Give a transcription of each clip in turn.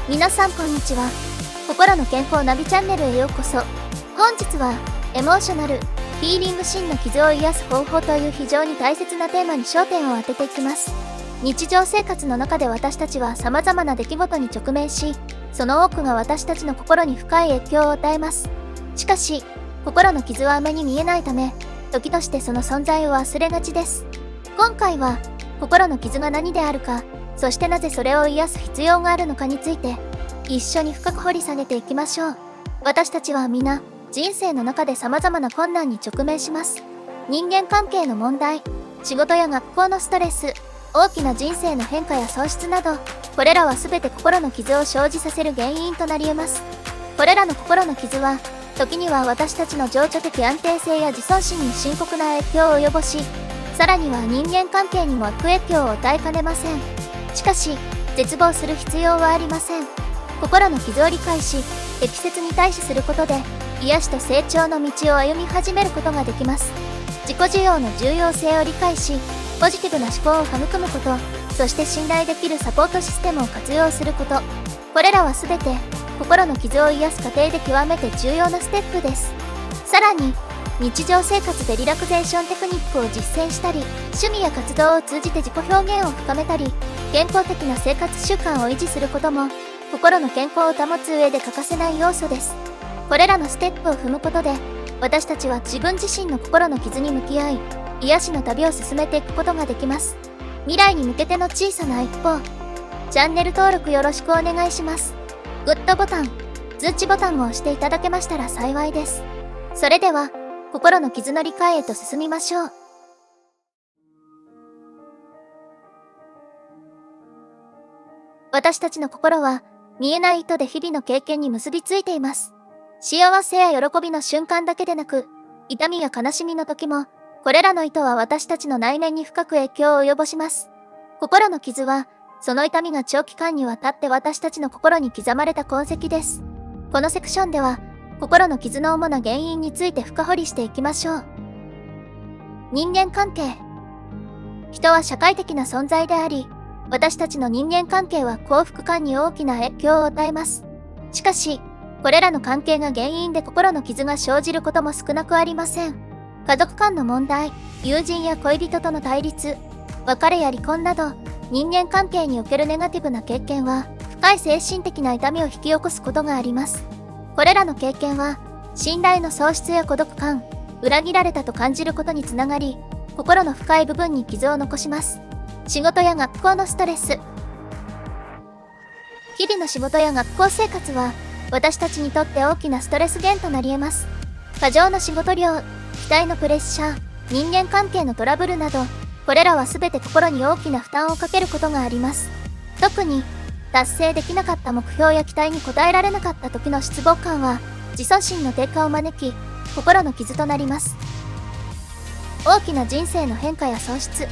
皆さんこんにちは。心の健康ナビチャンネルへようこそ。本日はエモーショナルヒーリング心の傷を癒す方法という非常に大切なテーマに焦点を当てていきます。日常生活の中で私たちは様々な出来事に直面し、その多くが私たちの心に深い影響を与えます。しかし、心の傷は目に見えないため、時としてその存在を忘れがちです。今回は、心の傷が何であるか、そしてなぜそれを癒す必要があるのかについて、一緒に深く掘り下げていきましょう。私たちは皆、人生の中で様々な困難に直面します。人間関係の問題、仕事や学校のストレス、大きな人生の変化や喪失など、これらは全て心の傷を生じさせる原因となり得ます。これらの心の傷は、時には私たちの情緒的安定性や自尊心に深刻な影響を及ぼし、さらには人間関係にも悪影響を与えかねません。しかし、絶望する必要はありません。心の傷を理解し、適切に対処することで、癒しと成長の道を歩み始めることができます。自己需要の重要性を理解し、ポジティブな思考を育むこと、そして信頼できるサポートシステムを活用すること。これらは全て、心の傷を癒す過程で極めて重要なステップです。さらに、日常生活でリラクゼーションテクニックを実践したり、趣味や活動を通じて自己表現を深めたり、健康的な生活習慣を維持することも、心の健康を保つ上で欠かせない要素です。これらのステップを踏むことで、私たちは自分自身の心の傷に向き合い、癒しの旅を進めていくことができます。未来に向けての小さな一歩。チャンネル登録よろしくお願いします。グッドボタン、通知ボタンを押していただけましたら幸いです。それでは、心の傷の理解へと進みましょう。私たちの心は、見えない糸で日々の経験に結びついています。幸せや喜びの瞬間だけでなく、痛みや悲しみの時も、これらの糸は私たちの内面に深く影響を及ぼします。心の傷は、その痛みが長期間にわたって私たちの心に刻まれた痕跡です。このセクションでは、心の傷の主な原因について深掘りしていきましょう。人間関係。人は社会的な存在であり、私たちの人間関係は幸福感に大きな影響を与えます。しかし、これらの関係が原因で心の傷が生じることも少なくありません。家族間の問題、友人や恋人との対立、別れや離婚など、人間関係におけるネガティブな経験は、深い精神的な痛みを引き起こすことがあります。これらの経験は、信頼の喪失や孤独感、裏切られたと感じることにつながり、心の深い部分に傷を残します。仕事や学校のストレス。日々の仕事や学校生活は、私たちにとって大きなストレス源となり得ます。過剰な仕事量、期待のプレッシャー、人間関係のトラブルなど、これらは全て心に大きな負担をかけることがあります。特に、達成できなかった目標や期待に応えられなかった時の失望感は、自尊心の低下を招き、心の傷となります。大きな人生の変化や喪失。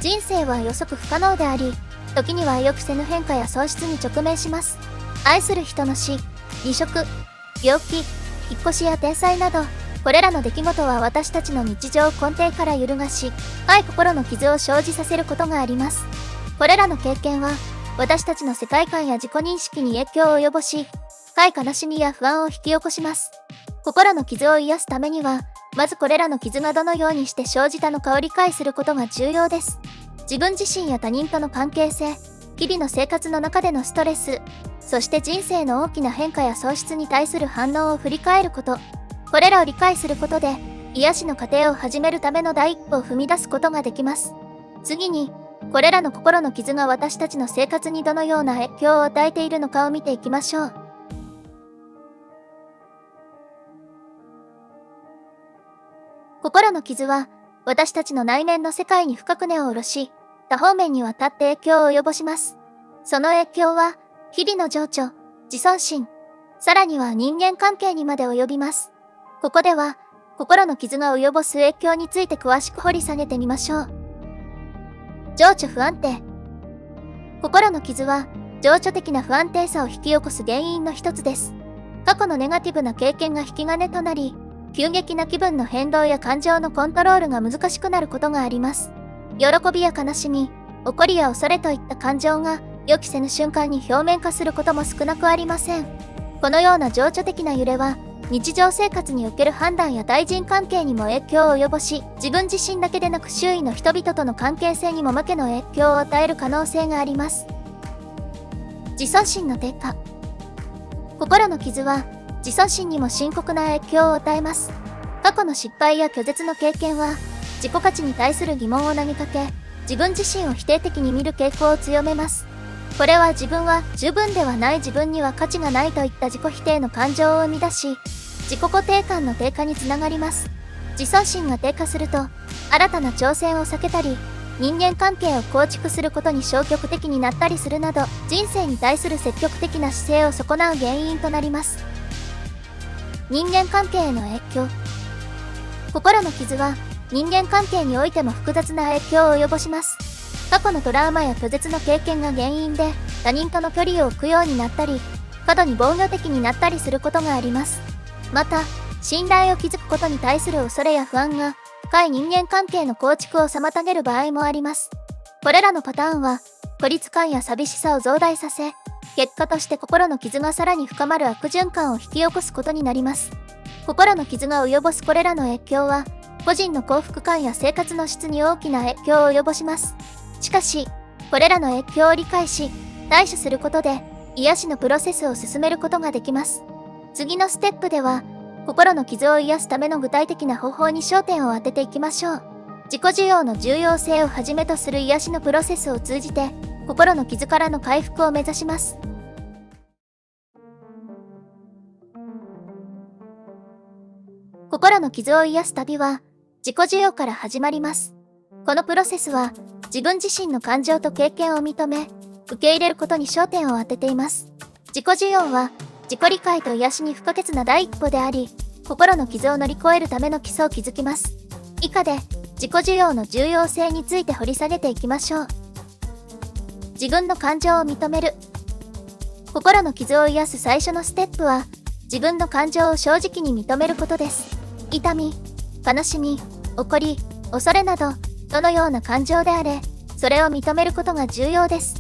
人生は予測不可能であり、時には予期せぬ変化や喪失に直面します。愛する人の死、離職、病気、引っ越しや天災など、これらの出来事は私たちの日常を根底から揺るがし、深い心の傷を生じさせることがあります。これらの経験は、私たちの世界観や自己認識に影響を及ぼし、深い悲しみや不安を引き起こします。心の傷を癒すためには、まずこれらの傷がどのようにして生じたのかを理解することが重要です。自分自身や他人との関係性、日々の生活の中でのストレス、そして人生の大きな変化や喪失に対する反応を振り返ること。これらを理解することで、癒しの過程を始めるための第一歩を踏み出すことができます。次に、これらの心の傷が私たちの生活にどのような影響を与えているのかを見ていきましょう。心の傷は、私たちの内面の世界に深く根を下ろし、多方面にわたって影響を及ぼします。その影響は、日々の情緒、自尊心、さらには人間関係にまで及びます。ここでは、心の傷が及ぼす影響について詳しく掘り下げてみましょう。情緒不安定。心の傷は、情緒的な不安定さを引き起こす原因の一つです。過去のネガティブな経験が引き金となり、急激な気分の変動や感情のコントロールが難しくなることがあります。喜びや悲しみ、怒りや恐れといった感情が予期せぬ瞬間に表面化することも少なくありません。このような情緒的な揺れは、日常生活における判断や対人関係にも影響を及ぼし、自分自身だけでなく周囲の人々との関係性にも負けの影響を与える可能性があります。自尊心の低下。心の傷は自尊心にも深刻な影響を与えます。過去の失敗や拒絶の経験は、自己価値に対する疑問を投げかけ、自分自身を否定的に見る傾向を強めます。これは自分は十分ではない、自分には価値がないといった自己否定の感情を生み出し、自己肯定感の低下につながります。自尊心が低下すると、新たな挑戦を避けたり、人間関係を構築することに消極的になったりするなど、人生に対する積極的な姿勢を損なう原因となります。人間関係への影響。心の傷は、人間関係においても複雑な影響を及ぼします。過去のトラウマや拒絶の経験が原因で、他人との距離を置くようになったり、過度に防御的になったりすることがあります。また、信頼を築くことに対する恐れや不安が、深い人間関係の構築を妨げる場合もあります。これらのパターンは、孤立感や寂しさを増大させ、結果として心の傷がさらに深まる悪循環を引き起こすことになります。心の傷が及ぼすこれらの影響は、個人の幸福感や生活の質に大きな影響を及ぼします。しかし、これらの影響を理解し、対処することで、癒しのプロセスを進めることができます。次のステップでは、心の傷を癒すための具体的な方法に焦点を当てていきましょう。自己需要の重要性をはじめとする癒しのプロセスを通じて、心の傷からの回復を目指します。心の傷を癒す旅は、自己需要から始まります。このプロセスは、自分自身の感情と経験を認め、受け入れることに焦点を当てています。自己需要は、自己理解と癒しに不可欠な第一歩であり、心の傷を乗り越えるための基礎を築きます。以下で、自己需要の重要性について掘り下げていきましょう。自分の感情を認める。心の傷を癒す最初のステップは、自分の感情を正直に認めることです。痛み、悲しみ、怒り、恐れなど、どのような感情であれ、それを認めることが重要です。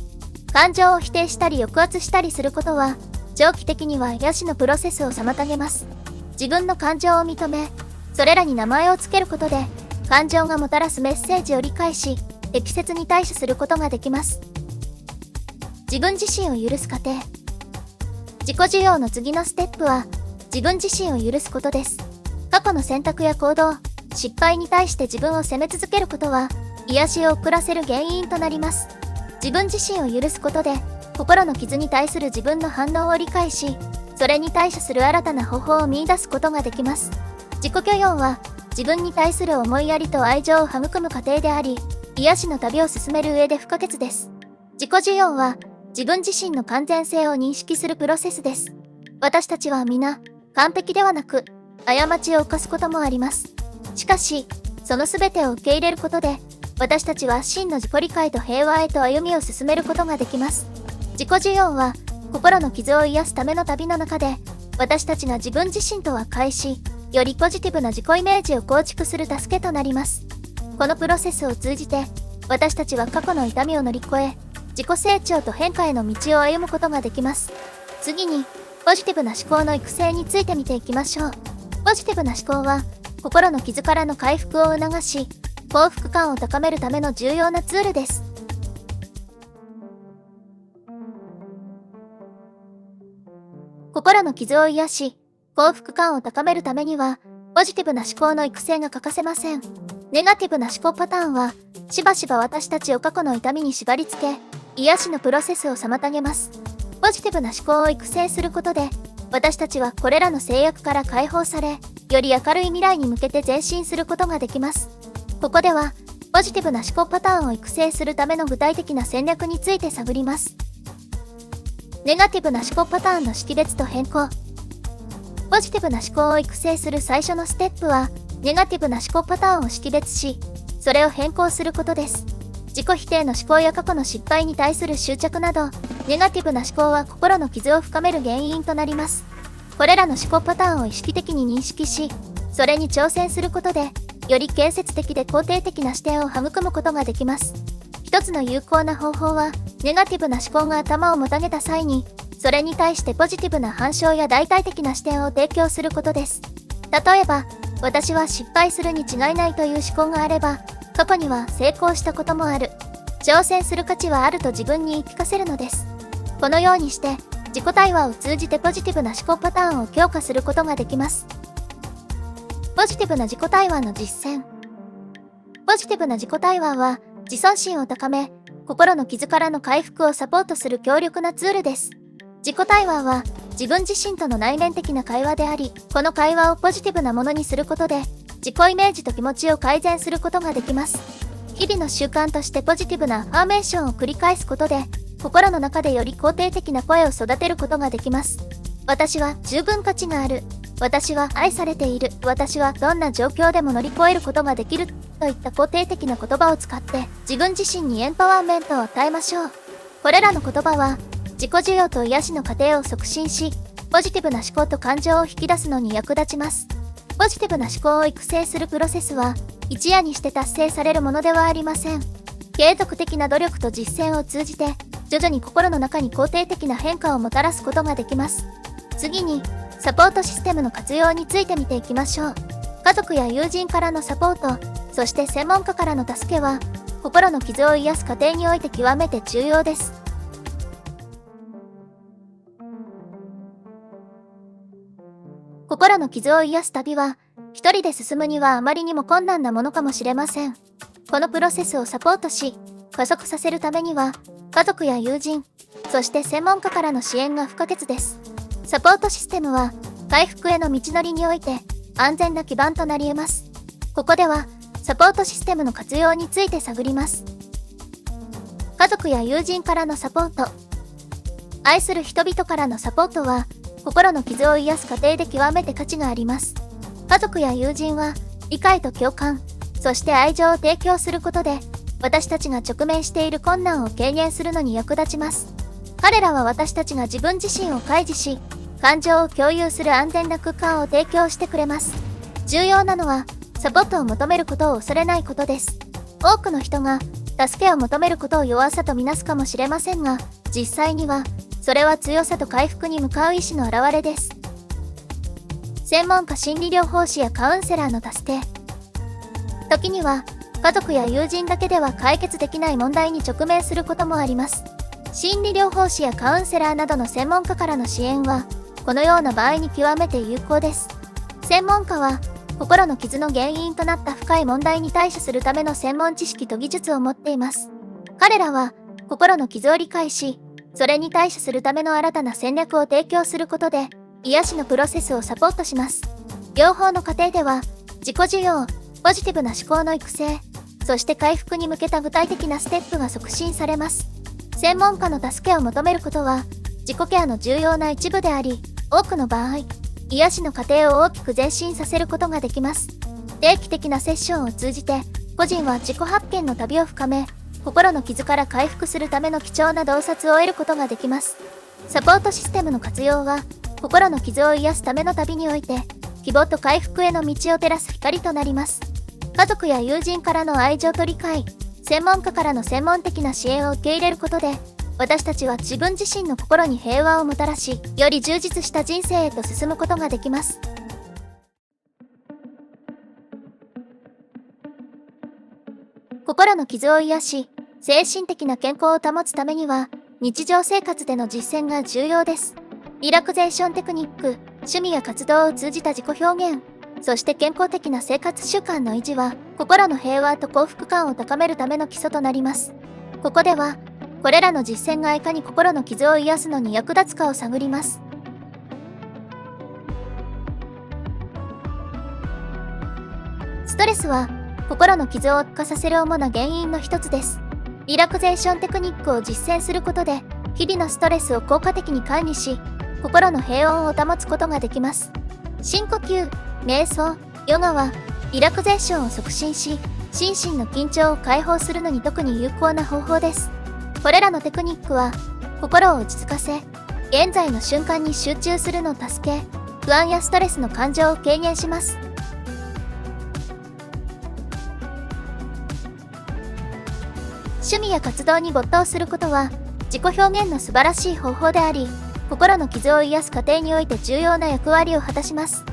感情を否定したり抑圧したりすることは、長期的には癒しのプロセスを妨げます。自分の感情を認め、それらに名前をつけることで、感情がもたらすメッセージを理解し、適切に対処することができます。自分自身を許す過程。自己需要の次のステップは、自分自身を許すことです。過去の選択や行動、失敗に対して自分を責め続けることは、癒しを遅らせる原因となります。自分自身を許すことで、心の傷に対する自分の反応を理解し、それに対処する新たな方法を見出すことができます。自己許容は、自分に対する思いやりと愛情を育む過程であり、癒しの旅を進める上で不可欠です。自己需要は、自分自身の完全性を認識するプロセスです。私たちは皆、完璧ではなく、過ちを犯すこともあります。しかし、その全てを受け入れることで、私たちは真の自己理解と平和へと歩みを進めることができます。自己需要は、心の傷を癒すための旅の中で、私たちが自分自身と和解し、よりポジティブな自己イメージを構築する助けとなります。このプロセスを通じて、私たちは過去の痛みを乗り越え、自己成長と変化への道を歩むことができます。次に、ポジティブな思考の育成について見ていきましょう。ポジティブな思考は、心の傷からの回復を促し、幸福感を高めるための重要なツールです。心の傷を癒し、幸福感を高めるためには、ポジティブな思考の育成が欠かせません。ネガティブな思考パターンは、しばしば私たちを過去の痛みに縛り付け、癒しのプロセスを妨げます。ポジティブな思考を育成することで、私たちはこれらの制約から解放され、より明るい未来に向けて前進することができます。ここでは、ポジティブな思考パターンを育成するための具体的な戦略について探ります。ネガティブな思考パターンの識別と変更。ポジティブな思考を育成する最初のステップは、ネガティブな思考パターンを識別し、それを変更することです。自己否定の思考や過去の失敗に対する執着など、ネガティブな思考は心の傷を深める原因となります。これらの思考パターンを意識的に認識し、それに挑戦することで、より建設的で肯定的な視点を育むことができます。一つの有効な方法は、ネガティブな思考が頭をもたげた際に、それに対してポジティブな反証や大体的な視点を提供することです。例えば、私は失敗するに違いないという思考があれば、過去には成功したこともある。挑戦する価値はあると自分に言い聞かせるのです。このようにして、自己対話を通じてポジティブな思考パターンを強化することができます。ポジティブな自己対話の実践。ポジティブな自己対話は、自尊心を高め、心の傷からの回復をサポートする強力なツールです。自己対話は、自分自身との内面的な会話であり、この会話をポジティブなものにすることで、自己イメージと気持ちを改善することができます。日々の習慣としてポジティブなアファーメーションを繰り返すことで、心の中でより肯定的な声を育てることができます。私は十分価値がある。私は愛されている。私はどんな状況でも乗り越えることができる。といった肯定的な言葉を使って自分自身にエンパワーメントを与えましょう。これらの言葉は自己需要と癒しの過程を促進し、ポジティブな思考と感情を引き出すのに役立ちます。ポジティブな思考を育成するプロセスは一夜にして達成されるものではありません。継続的な努力と実践を通じて徐々に心の中に肯定的な変化をもたらすことができます。次に、サポートシステムの活用について見ていきましょう。家族や友人からのサポート、そして専門家からの助けは、心の傷を癒す過程において極めて重要です。心の傷を癒す旅は、一人で進むにはあまりにも困難なものかもしれません。このプロセスをサポートし、加速させるためには、家族や友人、そして専門家からの支援が不可欠です。サポートシステムは、回復への道のりにおいて、安全な基盤となり得ます。ここでは、サポートシステムの活用について探ります。家族や友人からのサポート。愛する人々からのサポートは、心の傷を癒す過程で極めて価値があります。家族や友人は、理解と共感、そして愛情を提供することで、私たちが直面している困難を軽減するのに役立ちます。彼らは私たちが自分自身を開示し、感情を共有する安全な空間を提供してくれます。重要なのは、サポートを求めることを恐れないことです。多くの人が、助けを求めることを弱さとみなすかもしれませんが、実際には、それは強さと回復に向かう意志の表れです。専門家心理療法士やカウンセラーの助け。時には、家族や友人だけでは解決できない問題に直面することもあります。心理療法士やカウンセラーなどの専門家からの支援は、このような場合に極めて有効です。専門家は、心の傷の原因となった深い問題に対処するための専門知識と技術を持っています。彼らは、心の傷を理解し、それに対処するための新たな戦略を提供することで、癒しのプロセスをサポートします。両方の過程では、自己需要、ポジティブな思考の育成、そして回復に向けた具体的なステップが促進されます。専門家の助けを求めることは、自己ケアの重要な一部であり、多くの場合、癒しの過程を大きく前進させることができます。定期的なセッションを通じて、個人は自己発見の旅を深め、心の傷から回復するための貴重な洞察を得ることができます。サポートシステムの活用は、心の傷を癒すための旅において、希望と回復への道を照らす光となります。家族や友人からの愛情と理解、専門家からの専門的な支援を受け入れることで、私たちは自分自身の心に平和をもたらし、より充実した人生へと進むことができます。心の傷を癒し、精神的な健康を保つためには、日常生活での実践が重要です。リラクゼーションテクニック、趣味や活動を通じた自己表現、そして健康的な生活習慣の維持は、心の平和と幸福感を高めるための基礎となります。ここでは、これらの実践がいかに心の傷を癒すのに役立つかを探ります。ストレスは、心の傷を悪化させる主な原因の一つです。リラクゼーションテクニックを実践することで、日々のストレスを効果的に管理し、心の平穏を保つことができます。深呼吸、瞑想、ヨガは、リラクゼーションを促進し、心身の緊張を解放するのに特に有効な方法です。これらのテクニックは、心を落ち着かせ、現在の瞬間に集中するのを助け、不安やストレスの感情を軽減します。趣味や活動に没頭することは、自己表現の素晴らしい方法であり、心の傷を癒す過程において重要な役割を果たします。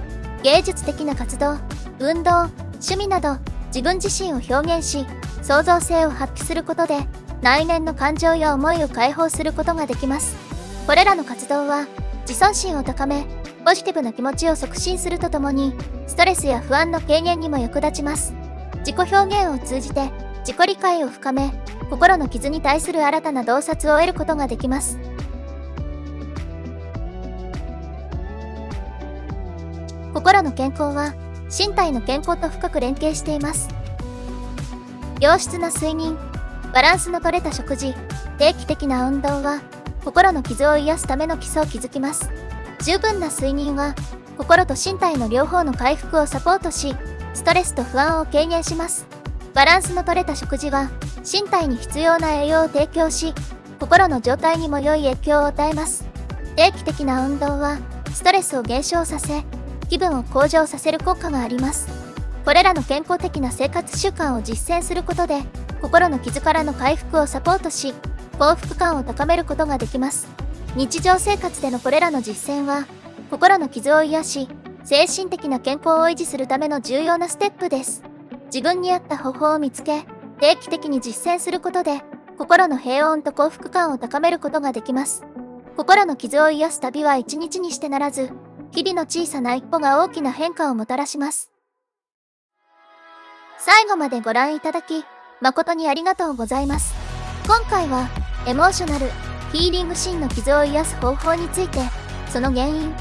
芸術的な活動、運動、趣味など、自分自身を表現し、創造性を発揮することで、内面の感情や思いを解放することができます。これらの活動は、自尊心を高め、ポジティブな気持ちを促進するとともに、ストレスや不安の軽減にも役立ちます。自己表現を通じて、自己理解を深め、心の傷に対する新たな洞察を得ることができます。心の健康は、身体の健康と深く連携しています。良質な睡眠、バランスの取れた食事、定期的な運動は、心の傷を癒すための基礎を築きます。十分な睡眠は、心と身体の両方の回復をサポートし、ストレスと不安を軽減します。バランスの取れた食事は、身体に必要な栄養を提供し、心の状態にも良い影響を与えます。定期的な運動は、ストレスを減少させ、気分を向上させる効果があります。これらの健康的な生活習慣を実践することで、心の傷からの回復をサポートし、幸福感を高めることができます。日常生活でのこれらの実践は、心の傷を癒し、精神的な健康を維持するための重要なステップです。自分に合った方法を見つけ、定期的に実践することで、心の平穏と幸福感を高めることができます。心の傷を癒す旅は一日にしてならず、日々の小さな一歩が大きな変化をもたらします。最後までご覧いただき、誠にありがとうございます。今回は、エモーショナル、ヒーリング心の傷を癒す方法について、その原因、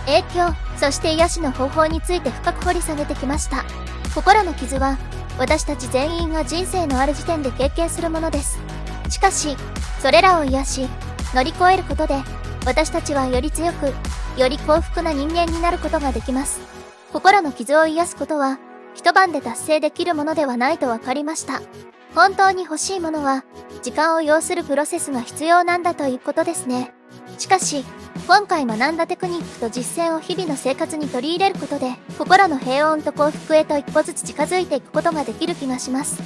影響、そして癒しの方法について深く掘り下げてきました。心の傷は、私たち全員が人生のある時点で経験するものです。しかし、それらを癒し、乗り越えることで、私たちはより強く、より幸福な人間になることができます。心の傷を癒すことは、一晩で達成できるものではないと分かりました。本当に欲しいものは、時間を要するプロセスが必要なんだということですね。しかし、今回学んだテクニックと実践を日々の生活に取り入れることで、心の平穏と幸福へと一歩ずつ近づいていくことができる気がします。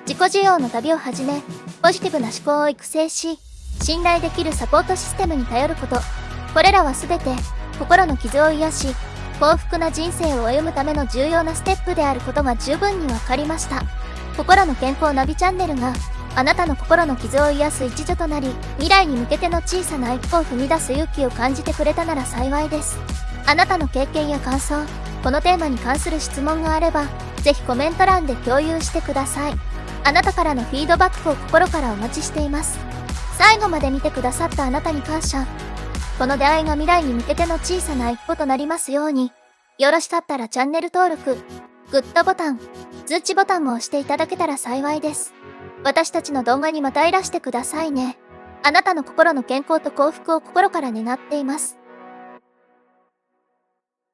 自己需要の旅をはじめ、ポジティブな思考を育成し、信頼できるサポートシステムに頼ること、これらはすべて、心の傷を癒し、幸福な人生を歩むための重要なステップであることが十分に分かりました。心の健康ナビチャンネルが、あなたの心の傷を癒す一助となり、未来に向けての小さな一歩を踏み出す勇気を感じてくれたなら幸いです。あなたの経験や感想、このテーマに関する質問があれば、ぜひコメント欄で共有してください。あなたからのフィードバックを心からお待ちしています。最後まで見てくださったあなたに感謝。この出会いが未来に向けての小さな一歩となりますように。よろしかったらチャンネル登録、グッドボタン、通知ボタンも押していただけたら幸いです。私たちの動画にまたいらしてくださいね。あなたの心の健康と幸福を心から願っています。